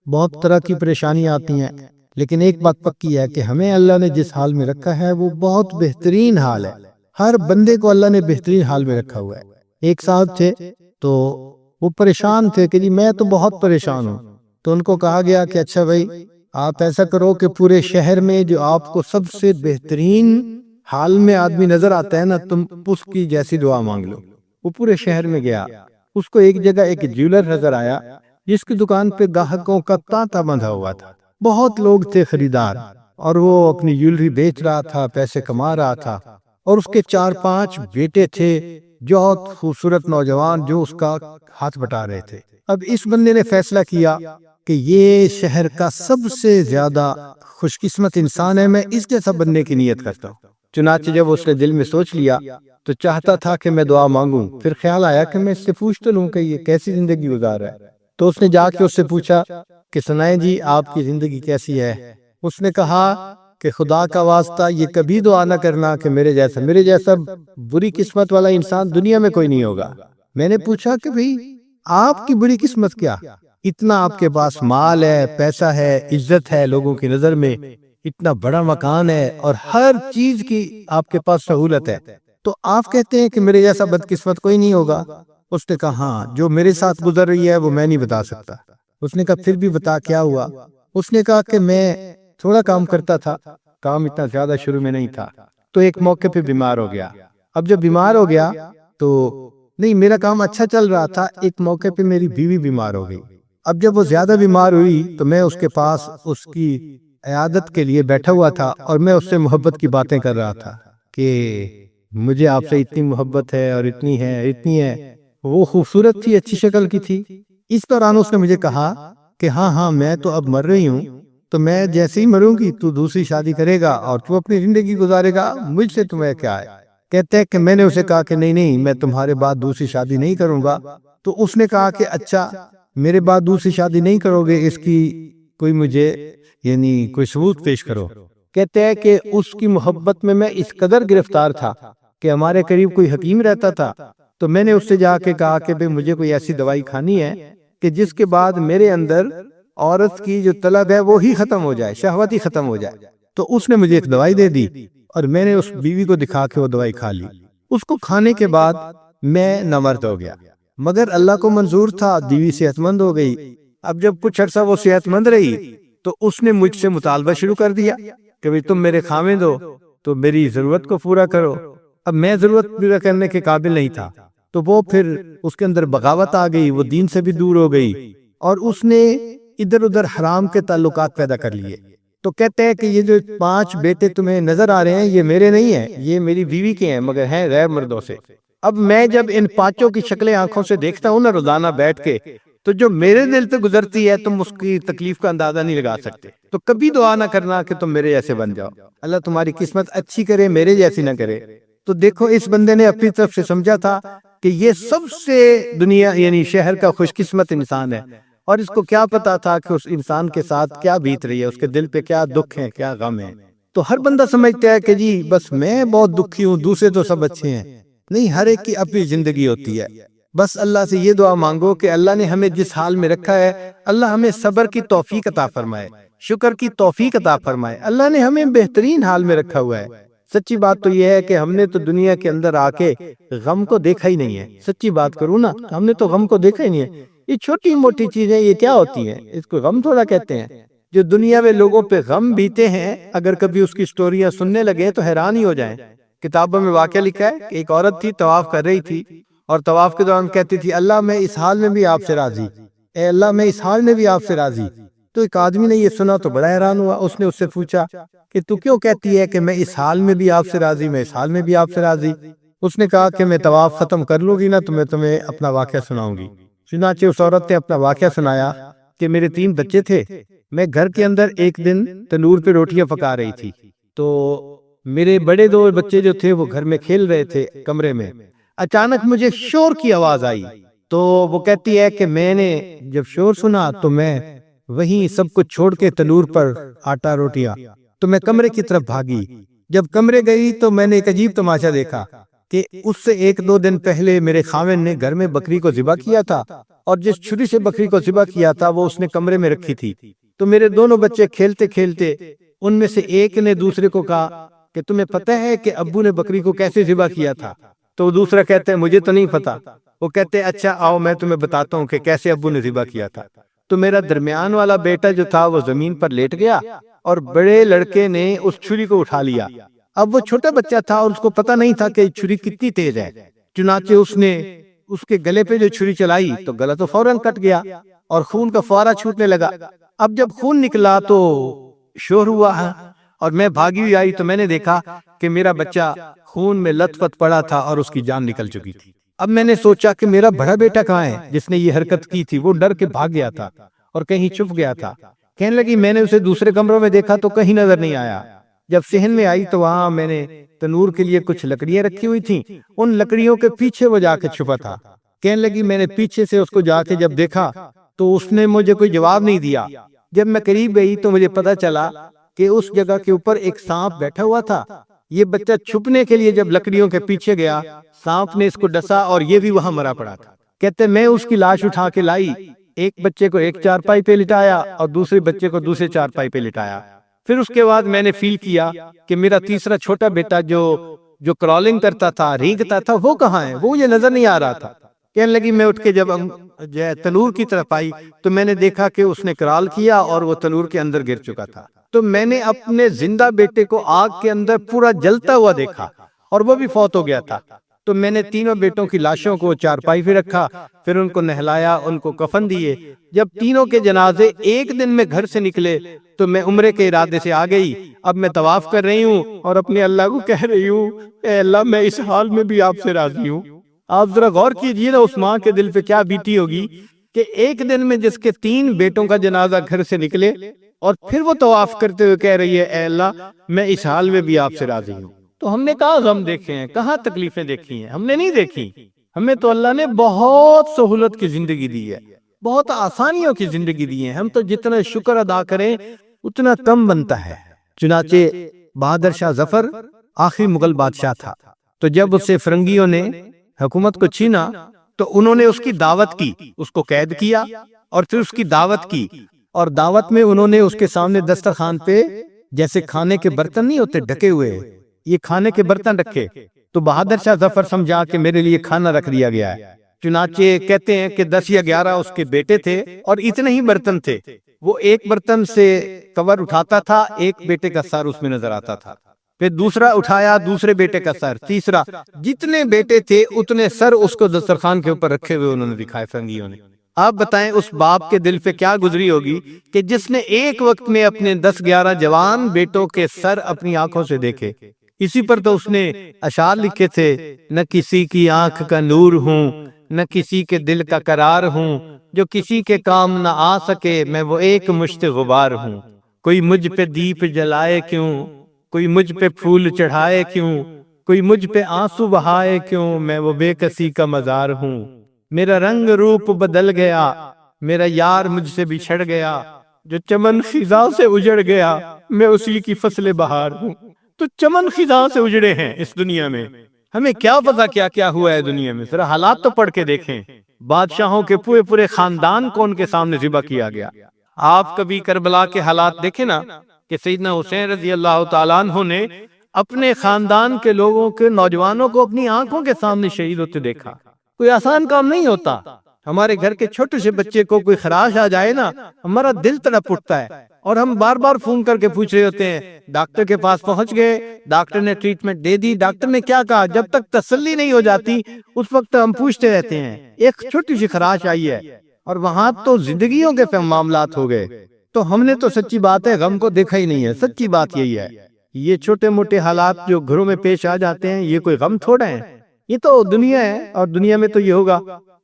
بہت طرح کی پریشانیاں آتی ہیں، لیکن ایک بات پکی ہے کہ ہمیں اللہ نے جس حال میں رکھا ہے وہ بہت بہترین حال ہے۔ ہر بندے کو اللہ نے بہترین حال میں رکھا ہوا ہے۔ ایک صاحب تھے تو وہ پریشان تھے کہ جی میں تو بہت پریشان ہوں، تو ان کو کہا گیا کہ اچھا بھائی آپ ایسا کرو کہ پورے شہر میں جو آپ کو سب سے بہترین حال میں آدمی نظر آتا ہے نا، تم اس کی جیسی دعا مانگ لو۔ وہ پورے شہر میں گیا، اس کو ایک جگہ ایک جیولر نظر آیا جس کی دکان پہ گاہکوں کا تانتا بندھا ہوا تھا، بہت لوگ تھے خریدار، اور وہ اپنی جیولری بیچ رہا تھا، پیسے کما رہا تھا، اور اس کے 4-5 بیٹے تھے جو بہت خوبصورت نوجوان جو اس کا ہاتھ بٹا رہے تھے۔ اب اس بندے نے فیصلہ کیا کہ یہ شہر کا سب سے زیادہ خوش قسمت انسان ہے، میں اس جیسا بننے کی نیت کرتا ہوں۔ چنانچہ جب اس نے دل میں سوچ لیا تو چاہتا تھا کہ میں دعا مانگوں، پھر خیال آیا کہ میں اس سے پوچھ تو لوں کہ یہ کیسی زندگی گزار رہا ہے۔ تو اس نے جا کے اس سے پوچھا کہ سنائیں جی آپ کی زندگی کیسی ہے؟ اس نے کہا کہ خدا کا واسطہ یہ کبھی دعا نہ کرنا کہ میرے جیسا بری قسمت والا انسان دنیا میں کوئی نہیں ہوگا۔ میں نے پوچھا کہ بھئی آپ کی بری قسمت کیا؟ اتنا آپ کے پاس مال ہے، پیسہ ہے، عزت ہے لوگوں کی نظر میں، اتنا بڑا مکان ہے اور ہر چیز کی آپ کے پاس سہولت ہے، تو آپ کہتے ہیں کہ میرے جیسا بدقسمت کوئی نہیں ہوگا؟ اس نے کہا ہاں، جو میرے ساتھ گزر رہی ہے وہ میں نہیں بتا سکتا۔ اس نے کہا پھر بھی بتا کیا ہوا؟ اس نے کہا کہ میں تھوڑا کام کرتا تھا، کام اتنا زیادہ شروع میں نہیں تھا، تو ایک موقع پہ بیمار ہو گیا۔ اب جب بیمار ہو گیا تو نہیں، میرا کام اچھا چل رہا تھا، ایک موقع پہ میری بیوی بیمار ہو گئی۔ اب جب وہ زیادہ بیمار ہوئی تو میں اس کے پاس اس کی عیادت کے لیے بیٹھا ہوا تھا اور میں اس سے محبت کی باتیں کر رہا تھا کہ مجھے آپ سے اتنی محبت ہے اور اتنی ہے۔ وہ خوبصورت تھی، اچھی شکل کی تھی۔ اس دوران اس نے مجھے کہا کہ ہاں میں تو اب مر رہی ہوں، تو میں جیسے ہی مروں گی تو دوسری شادی کرے گا اور تو اپنی زندگی گزارے گا، مجھ سے تمہیں کیا ہے؟ کہتے ہیں کہ میں نے اسے کہا کہ نہیں میں تمہارے بعد دوسری شادی نہیں کروں گا۔ تو اس نے کہا کہ اچھا میرے بعد دوسری شادی نہیں کرو گے، اس کی کوئی مجھے کوئی ثبوت پیش کرو۔ کہتے ہیں کہ اس کی محبت میں اس قدر گرفتار تھا کہ ہمارے قریب کوئی حکیم رہتا تھا، تو میں نے اس سے جا کے کہا کہ مجھے کوئی ایسی دوائی کھانی ہے کہ جس کے بعد میرے اندر عورت کی جو طلب ہے وہی ختم ہو جائے، شہوت ہی ختم ہو جائے۔ تو اس نے مجھے ایک دوائی دے دی اور میں نے اس بیوی کو دکھا کے وہ دوائی کھا لی۔ اس کو کھانے کے بعد میں نامرد ہو گیا، مگر اللہ کو منظور تھا، بیوی صحت مند ہو گئی۔ اب جب کچھ عرصہ وہ صحت مند رہی تو اس نے مجھ سے مطالبہ شروع کر دیا کہ تم میرے خاوند ہو تو میری ضرورت کو پورا کرو۔ اب میں ضرورت پورا کرنے کے قابل نہیں تھا، تو وہ پھر اس کے اندر بغاوت آ گئی، وہ دین سے بھی دور ہو گئی اور اس نے ادھر ادھر حرام کے تعلقات پیدا کر لیے۔ تو کہتے ہیں کہ یہ جو 5 بیٹے تمہیں نظر آ رہے ہیں یہ میرے نہیں ہیں، یہ میری بیوی کے ہیں، مگر ہیں غیر مردوں سے۔ اب میں جب ان 5 کی شکلیں آنکھوں سے دیکھتا ہوں نا روزانہ بیٹھ کے، تو جو میرے دل پہ گزرتی ہے تم اس کی تکلیف کا اندازہ نہیں لگا سکتے۔ تو کبھی دعا نہ کرنا کہ تم میرے جیسے بن جاؤ، اللہ تمہاری قسمت اچھی کرے، میرے جیسی نہ کرے۔ تو دیکھو اس بندے نے اپنی طرف سے سمجھا تھا کہ یہ سب سے دنیا شہر کا خوش قسمت انسان ہے، اور اس کو کیا پتا تھا کہ اس انسان کے ساتھ کیا بیت رہی ہے، اس کے دل پہ کیا دکھ ہے، کیا غم ہے۔ تو ہر بندہ سمجھتا ہے کہ جی بس میں بہت دکھی ہوں، دوسرے تو سب اچھے ہیں۔ نہیں، ہر ایک کی اپنی زندگی ہوتی ہے۔ بس اللہ سے یہ دعا مانگو کہ اللہ نے ہمیں جس حال میں رکھا ہے، اللہ ہمیں صبر کی توفیق عطا فرمائے، شکر کی توفیق عطا فرمائے۔ اللہ نے ہمیں بہترین حال میں رکھا ہوا ہے۔ سچی بات تو یہ ہے کہ ہم نے تو دنیا کے اندر آ کے غم کو دیکھا ہی نہیں ہے۔ سچی بات کروں نا، ہم نے تو غم کو دیکھا ہی نہیں ہے۔ یہ چھوٹی موٹی چیزیں یہ کیا ہوتی ہیں، اس کو غم تھوڑا کہتے ہیں۔ جو دنیا میں لوگوں پہ غم بیتے ہیں، اگر کبھی اس کی سٹوریاں سننے لگے تو حیران ہی ہو جائیں۔ کتابوں میں واقعہ لکھا ہے کہ ایک عورت تھی، طواف کر رہی تھی اور طواف کے دوران کہتی تھی اللہ میں اس حال میں بھی آپ سے راضی، اے اللہ میں اس حال میں بھی آپ سے راضی۔ تو ایک آدمی نے یہ سنا تو بڑا حیران ہوا، اس نے اس سے پوچھا کہ تو کیوں کہتی ہے کہ میں اس حال میں بھی آپ سے راضی، میں اس حال میں بھی آپ سے راضی؟ اس نے کہا کہ میں طواف ختم کر لوں گی نا تو میں تمہیں اپنا واقعہ سناؤں گی۔ چنانچہ اس عورت نے اپنا واقعہ سنایا کہ میرے 3 بچے تھے، میں گھر کے اندر ایک دن تنور پہ روٹیاں پکا رہی تھی، تو میرے بڑے 2 بچے جو تھے وہ گھر میں کھیل رہے تھے کمرے میں۔ اچانک مجھے شور کی آواز آئی، تو وہ کہتی ہے کہ میں نے جب شور سنا تو میں وہیں سب کچھ چھوڑ کے تنور پر آٹا روٹیاں تو میں کمرے کی طرف بھاگی۔ جب کمرے گئی تو میں نے ایک عجیب تماشا دیکھا کہ اس سے 1-2 دن پہلے میرے خاوند نے گھر میں بکری کو ذبح کیا تھا، اور جس چھری سے بکری کو ذبح کیا تھا وہ اس نے کمرے میں رکھی تھی۔ تو میرے دونوں بچے کھیلتے کھیلتے ان میں سے ایک نے دوسرے کو کہا کہ تمہیں پتہ ہے کہ ابو نے بکری کو کیسے ذبح کیا تھا؟ تو دوسرا کہتا ہے مجھے تو نہیں پتا۔ وہ کہتے ہیں اچھا آؤ میں تمہیں بتاتا ہوں کہ کیسے ابو نے ذبح کیا تھا۔ تو میرا درمیان والا بیٹا جو تھا وہ زمین پر لیٹ گیا اور بڑے لڑکے نے اس چھری کو اٹھا لیا۔ اب وہ چھوٹا بچہ تھا اور اس کو پتہ نہیں تھا کہ چھری کتنی تیز ہے، چنانچہ اس نے اس کے گلے پہ جو چھری چلائی تو گلا تو فوراً کٹ گیا اور خون کا فوارہ چھوٹنے لگا۔ اب جب خون نکلا تو شور ہوا اور میں بھاگی ہوئی آئی تو میں نے دیکھا کہ میرا بچہ خون میں لت پت پڑا تھا اور اس کی جان نکل چکی تھی۔ اب میں نے سوچا کہ میرا بڑا بیٹا کہاں ہے جس نے یہ حرکت کی تھی؟ وہ ڈر کے بھاگ گیا تھا اور کہیں چھپ گیا تھا۔ کہنے لگی میں نے اسے دوسرے کمروں میں دیکھا تو کہیں نظر نہیں آیا۔ جب صحن میں آئی تو وہاں میں نے تنور کے لیے کچھ لکڑیاں رکھی ہوئی تھیں، ان لکڑیوں کے پیچھے وہ جا کے چھپا تھا۔ کہنے لگی میں نے پیچھے سے اس کو جا کے جب دیکھا تو اس نے مجھے کوئی جواب نہیں دیا۔ جب میں قریب گئی تو مجھے پتا چلا کہ اس جگہ کے اوپر ایک سانپ بیٹھا ہوا تھا۔ یہ بچہ چھپنے کے لیے جب لکڑیوں کے پیچھے گیا، سانپ نے اس کو ڈسا اور یہ بھی وہاں مرا پڑا تھا۔ کہتے میں اس کی لاش اٹھا کے لائی، ایک بچے کو ایک چارپائی پہ لٹایا اور دوسرے بچے کو دوسرے چارپائی پہ لٹایا۔ پھر اس کے بعد میں نے فیل کیا کہ میرا تیسرا چھوٹا بیٹا جو کرالنگ کرتا تھا، رینگتا تھا، وہ کہاں ہے؟ وہ یہ نظر نہیں آ رہا تھا۔ کہنے لگی میں اٹھ کے جب تنور کی طرف آئی تو میں نے دیکھا کہ اس نے کرال کیا اور وہ تنور کے اندر گر چکا تھا۔ تو میں نے اپنے زندہ بیٹے کو آگ کے اندر پورا جلتا ہوا دیکھا اور وہ بھی فوت ہو گیا تھا۔ تو میں نے تینوں بیٹوں کی لاشوں کو چارپائی پہ رکھا، پھر ان کو نہلایا، ان کو کفن دیے۔ جب تینوں کے جنازے ایک دن میں گھر سے نکلے تو میں عمرے کے ارادے سے آ گئی۔ اب میں طواف کر رہی ہوں اور اپنے اللہ کو کہہ رہی ہوں اے اللہ میں اس حال میں بھی آپ سے راضی ہوں۔ آپ ذرا غور کیجئے نا اس ماں کے دل پہ کیا بیتی ہوگی کہ ایک دن میں جس کے 3 بیٹوں کا جنازہ گھر سے نکلے اور پھر وہ طواف کرتے ہوئے کہہ رہی ہے اے اللہ میں اس حال میں بھی آپ سے راضی ہوں۔ تو ہم نے کہاں غم دیکھے ہیں، کہاں تکلیفیں دیکھی ہیں؟ ہم نے نہیں دیکھی۔ ہمیں تو اللہ نے بہت سہولت کی زندگی دی ہے، بہت آسانیوں کی زندگی دی ہے۔ ہم تو جتنا شکر ادا کریں اتنا کم بنتا ہے۔ چنانچہ بہادر شاہ ظفر آخری مغل بادشاہ تھا، تو جب اس سے فرنگیوں نے حکومت کو چھینا تو انہوں نے اس کی دعوت کی، اس کو قید کیا اور پھر اس کی دعوت کی، اور دعوت میں انہوں نے اس کے سامنے دسترخوان پہ جیسے کھانے کے برتن نہیں ہوتے ڈھکے ہوئے، یہ کھانے کے برتن رکھے۔ تو بہادر شاہ ظفر سمجھا کہ میرے لیے کھانا رکھ دیا گیا ہے۔ چنانچہ کہتے ہیں کہ 10 یا 11 اس کے بیٹے تھے اور اتنے ہی برتن تھے۔ وہ ایک برتن سے کور اٹھاتا تھا، ایک بیٹے کا سر اس میں نظر آتا تھا، پھر دوسرا اٹھایا دوسرے بیٹے کا سر، تیسرا، جتنے بیٹے تھے اتنے سر اس کو دسترخوان کے اوپر رکھے ہوئے انہوں نے دکھائے فرنگیوں نے۔ آپ بتائیں اس باپ کے دل پہ کیا گزری ہوگی کہ جس نے ایک وقت میں اپنے 10-11 جوان بیٹوں کے سر اپنی آنکھوں سے دیکھے۔ اسی پر تو اس نے اشعار لکھے تھے، نہ کسی کی آنکھ کا نور ہوں، نہ کسی کے دل کا قرار ہوں، جو کسی کے کام نہ آ سکے میں وہ ایک مشت غبار ہوں۔ کوئی مجھ پہ دیپ جلائے کیوں، کوئی مجھ پہ پھول چڑھائے کیوں، کوئی مجھ پہ آنسو بہائے کیوں، میں وہ بے کسی کا مزار ہوں۔ میرا رنگ روپ بدل گیا، میرا یار مجھ سے بچھڑ گیا، جو چمن خزاں سے اجڑ گیا میں اسی کی فصل بہار ہوں۔ تو چمن خزاں سے اجڑے ہیں اس دنیا میں، ہمیں کیا پتا کیا کیا ہوا ہے دنیا میں؟ ذرا حالات تو پڑھ کے دیکھیں۔ بادشاہوں کے پورے خاندان کو ان کے سامنے ذبح کیا گیا۔ آپ کبھی کربلا کے حالات دیکھیں نا کہ سیدنا حسین رضی اللہ تعالیٰ عنہ نے اپنے خاندان کے لوگوں کے نوجوانوں کو اپنی آنکھوں کے سامنے شہید ہوتے دیکھا۔ کوئی آسان کام نہیں ہوتا۔ ہمارے گھر کے چھوٹے سے بچے کو کوئی خراش آ جائے نا، ہمارا دل تڑپ اٹھتا ہے اور ہم بار بار فون کر کے پوچھ رہے ہوتے ہیں ڈاکٹر کے پاس پہنچ گئے، ڈاکٹر نے ٹریٹمنٹ دے دی، ڈاکٹر نے کیا کہا؟ جب تک تسلی نہیں ہو جاتی اس وقت ہم پوچھتے رہتے ہیں۔ ایک چھوٹی سی خراش آئی ہے اور وہاں تو زندگیوں کے معاملات ہو گئے۔ تو ہم نے تو سچی بات ہے غم کو دیکھا ہی نہیں ہے۔ سچی بات یہی ہے، یہ چھوٹے موٹے حالات جو گھروں میں پیش آ جاتے ہیں یہ کوئی غم تھوڑا ہے، یہ تو دنیا ہے، اور دنیا میں تو یہ ہوگا۔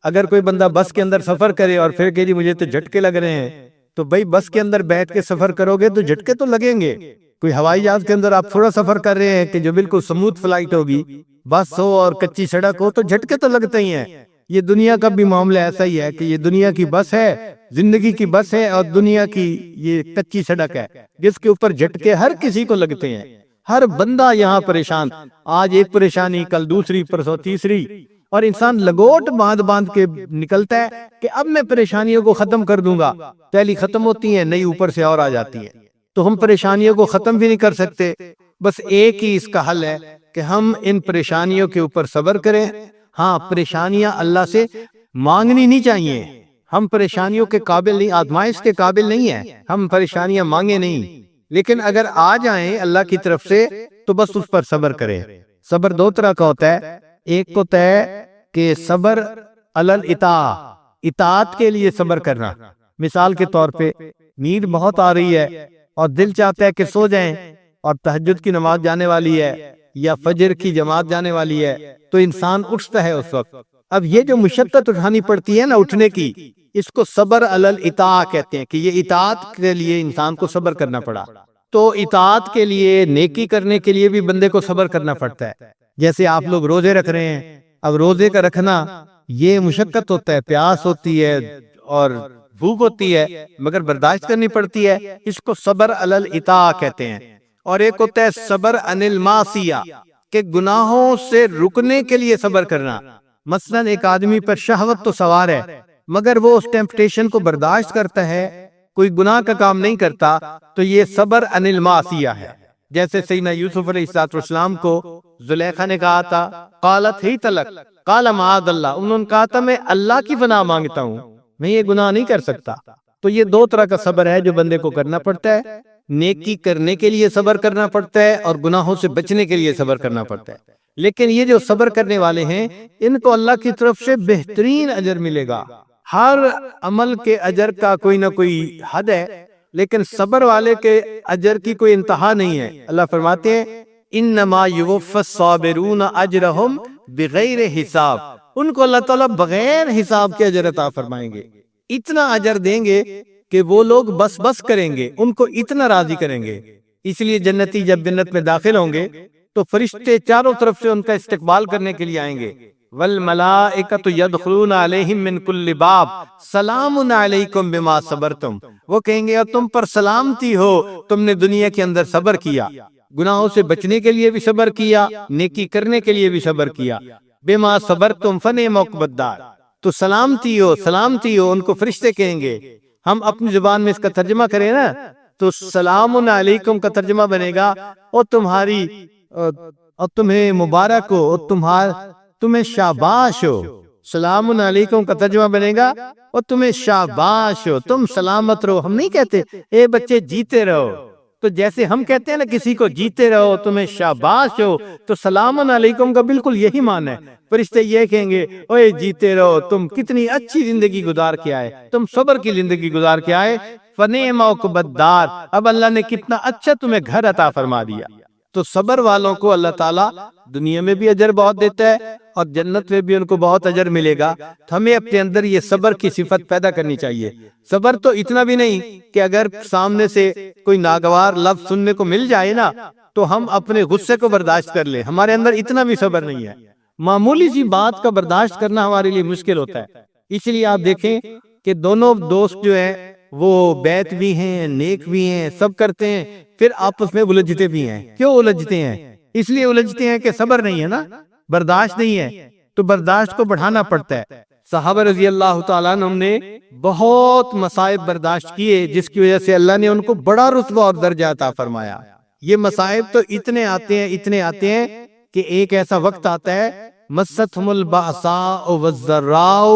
اگر کوئی بندہ بس کے اندر سفر کرے اور پھر کہ جی مجھے تو جھٹکے لگ رہے ہیں، تو بھائی بس کے اندر بیٹھ کے سفر کرو گے تو جھٹکے تو لگیں گے۔ کوئی ہوائی جہاز کے اندر آپ تھوڑا سفر کر رہے ہیں کہ جو بالکل سموتھ فلائٹ ہوگی، بس ہو اور کچی سڑک ہو تو جھٹکے تو لگتے ہی ہیں۔ یہ دنیا کا بھی معاملہ ایسا ہی ہے کہ یہ دنیا کی بس ہے، زندگی کی بس ہے، اور دنیا کی یہ کچی سڑک ہے جس کے اوپر جھٹکے ہر کسی کو لگتے ہیں۔ ہر بندہ یہاں پریشان، آج ایک پریشانی، کل دوسری، پرسوں تیسری، اور انسان لگوٹ باندھ کے نکلتا ہے کہ اب میں پریشانیوں کو ختم کر دوں گا۔ پہلی ختم ہوتی ہیں، نئی اوپر سے اور آ جاتی ہیں، تو ہم پریشانیوں کو ختم بھی نہیں کر سکتے۔ بس ایک ہی اس کا حل ہے کہ ہم ان پریشانیوں کے اوپر صبر کریں۔ ہاں، پریشانیاں اللہ سے مانگنی نہیں چاہیے، ہم پریشانیوں کے قابل نہیں، آزمائش کے قابل نہیں ہیں، ہم پریشانیاں مانگے نہیں، لیکن اگر آ جائیں اللہ کی طرف سے تو بس اس پر صبر کریں۔ صبر دو طرح کا ہوتا ہے، ایک ہوتا ہے کہ صبر علی الاطاعہ، اطاعت کے لیے صبر کرنا۔ مثال کے طور پہ نیند بہت آ رہی ہے اور دل چاہتا ہے کہ سو جائیں، اور تہجد کی نماز جانے والی ہے یا فجر کی جماعت جانے والی ہے، تو انسان اٹھتا ہے اس وقت۔ اب یہ جو مشقت اٹھانی پڑتی ہے نا اٹھنے کی، اس کو صبر علی الاطاعہ کہتے ہیں، کہ یہ اطاعت کے لیے انسان کو صبر کرنا پڑا۔ تو اطاعت کے لیے، نیکی کرنے کے لیے بھی بندے کو صبر کرنا پڑتا ہے۔ جیسے آپ لوگ روزے رکھ رہے ہیں، اب روزے کا رکھنا یہ مشقت ہوتا ہے، پیاس ہوتی ہے اور بھوک ہوتی ہے، مگر برداشت کرنی پڑتی ہے، اس کو صبر علی الاطاعہ کہتے ہیں۔ اور ایک ہوتا ہے صبر عن المعصیہ، کہ گناہوں سے رکنے کے لیے صبر کرنا۔ مثلا ایک آدمی پر شہوت تو سوار ہے، مگر وہ اس ٹیمپٹیشن کو برداشت کرتا ہے، کوئی گناہ کا کام نہیں کرتا، تو یہ صبر عن المعصیہ ہے۔ جیسے سیدنا یوسف علیہ السلام کو زلیخا نے کہا تھا، قالت ہی تلک قال معاذ اللہ، انہوں نے کہا تھا میں اللہ کی پناہ مانگتا ہوں، میں یہ گناہ نہیں کر سکتا۔ تو یہ دو طرح کا صبر ہے جو بندے کو کرنا پڑتا ہے، نیکی کرنے کے لیے صبر کرنا پڑتا ہے اور گناہوں سے بچنے کے لیے صبر کرنا پڑتا ہے۔ لیکن یہ جو صبر کرنے والے ہیں ان کو اللہ کی طرف سے بہترین اجر ملے گا۔ ہر عمل کے اجر کا کوئی نہ کوئی حد ہے، لیکن صبر والے کے اجر کی کوئی انتہا نہیں ہے۔ اللہ فرماتے ہیں انما یوفی الصابرون اجرہم بغیر حساب، ان کو اللہ تعالیٰ بغیر حساب کے اجر عطا فرمائیں گے، اتنا اجر دیں گے کہ وہ لوگ بس بس کریں گے، ان کو اتنا راضی کریں گے۔ اس لیے جنتی جب جنت میں داخل ہوں گے تو فرشتے چاروں طرف سے ان کا استقبال کرنے کے لیے آئیں گے۔ والملائکۃ یدخلون علیہم من کل باب سلام علیکم بما صبرتم، وہ کہیں گے تم پر سلامتی ہو، تم نے دنیا کے اندر صبر کیا، گناہوں سے بچنے کے لیے بھی صبر کیا، نیکی کرنے کے لیے بھی صبر کیا۔ بما صبرتم فنعم عقبی الدار، تو سلامتی ہو، سلامتی ہو، ان کو فرشتے کہیں گے۔ ہم اپنی زبان میں اس کا ترجمہ کریں نا تو سلام علیکم کا ترجمہ بنے گا اور تمہاری اور تمہیں مبارک ہو، اور تمہیں شاباش ہو۔ سلام علیکم کا ترجمہ بنے گا اور تمہیں شاباش ہو، تم سلامت رہو۔ ہم نہیں کہتے اے بچے جیتے رہو، تو جیسے ہم کہتے ہیں نا کسی کو جیتے رہو، تمہیں شاباش ہو، تو سلام علیکم کا بالکل یہی معنی ہے۔ فرشتے یہ کہیں گے اوے جیتے رہو، تم کتنی اچھی زندگی گزار کے آئے، تم صبر کی زندگی گزار کے آئے، فنعم عقبی الدار، اب اللہ نے کتنا اچھا تمہیں گھر عطا فرما دیا۔ تو صبر والوں کو اللہ تعالیٰ دنیا میں بھی اجر بہت دیتا ہے اور جنت میں بھی ان کو بہت اجر ملے گا۔ تو ہمیں اپنے اندر یہ صبر کی صفت پیدا کرنی چاہیے۔ صبر تو اتنا بھی نہیں کہ اگر سامنے سے کوئی ناگوار لفظ سننے کو مل جائے نا تو ہم اپنے غصے کو برداشت کر لیں، ہمارے اندر اتنا بھی صبر نہیں ہے۔ معمولی سی بات کا برداشت کرنا ہمارے لیے مشکل ہوتا ہے۔ اس لیے آپ دیکھیں کہ دونوں دوست جو ہیں وہ بیت بھی ہیں، نیک بھی ہیں، سب کرتے ہیں، پھر آپس میں الجھتے بھی ہیں۔ کیوں الجھتے ہیں؟ اس لیے الجھتے ہیں کہ صبر نہیں ہے نا، برداشت نہیں ہے، تو برداشت کو بڑھانا پڑتا ہے۔ صحابہ رضی اللہ تعالیٰ عنہ نے بہت مصائب برداشت کیے، جس کی وجہ سے اللہ نے ان کو بڑا رتبہ اور درجہ عطا فرمایا۔ یہ مصائب تو اتنے آتے ہیں کہ ایک ایسا وقت آتا ہے مستهم البأساء والضراء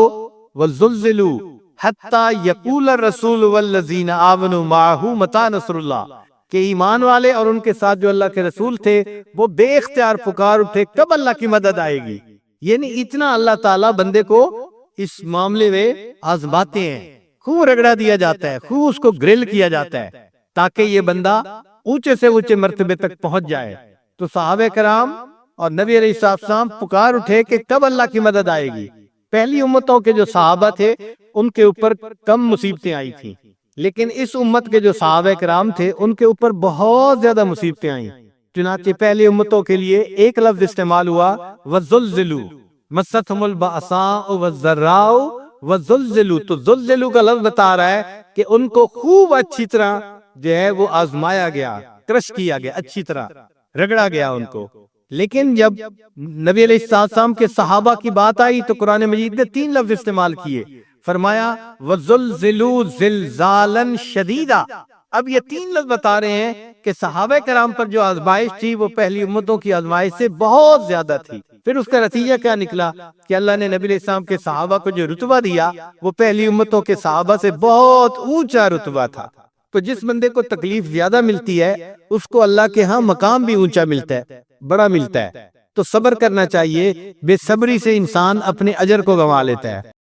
وزلزلوا حتی یقول الرسول والذین آمنوا معه متی نصر اللہ، کہ ایمان والے اور ان کے ساتھ جو اللہ کے رسول تھے وہ بے اختیار پکار اٹھے کب اللہ کی مدد آئے گی۔ یعنی اتنا اللہ تعالیٰ بندے کو اس معاملے میں آزماتے ہیں، خوب رگڑا دیا جاتا ہے، خوب اس کو گرل کیا جاتا ہے تاکہ یہ بندہ اونچے سے اونچے مرتبے تک پہنچ جائے۔ تو صحابہ کرام اور نبی علیہ السلام پکار اٹھے کہ کب اللہ کی مدد آئے گی۔ پہلی امتوں کے جو صحابہ تھے ان کے اوپر کم مصیبتیں آئی تھیں، لیکن اس امت کے جو صحابہ کرام تھے ان کے اوپر بہت زیادہ مصیبتیں آئیں۔ چنانچہ پہلی امتوں کے لیے ایک لفظ استعمال ہوا وَزُلْزِلُوا، مَسَّتْهُمُ الْبَأْسَاءُ وَالضَّرَّاءُ وَزُلْزِلُوا، تو زلزلو کا لفظ بتا رہا ہے کہ ان کو خوب اچھی طرح جو ہے وہ آزمایا گیا، کرش کیا گیا، اچھی طرح رگڑا گیا ان کو۔ لیکن جب نبی علیہ السلام کے صحابہ کی بات آئی تو قرآن مجید نے تین لفظ استعمال کیے، فرمایا وَزُلْزِلُوا زِلْزَالًا شَدِيدًا۔ اب یہ تین لفظ بتا رہے ہیں کہ صحابہ کرام پر جو آزمائش تھی وہ پہلی امتوں کی آزمائش سے بہت زیادہ تھی۔ پھر اس کا نتیجہ کیا نکلا کہ اللہ نے نبی علیہ السلام کے صحابہ کو جو رتبہ دیا وہ پہلی امتوں کے صحابہ سے بہت اونچا رتبہ تھا۔ تو جس بندے کو تکلیف زیادہ ملتی ہے اس کو اللہ کے ہاں مقام بھی اونچا ملتا ہے، بڑا ملتا ہے۔ تو صبر کرنا چاہیے، بے صبری سے انسان اپنے اجر کو گنوا لیتا ہے۔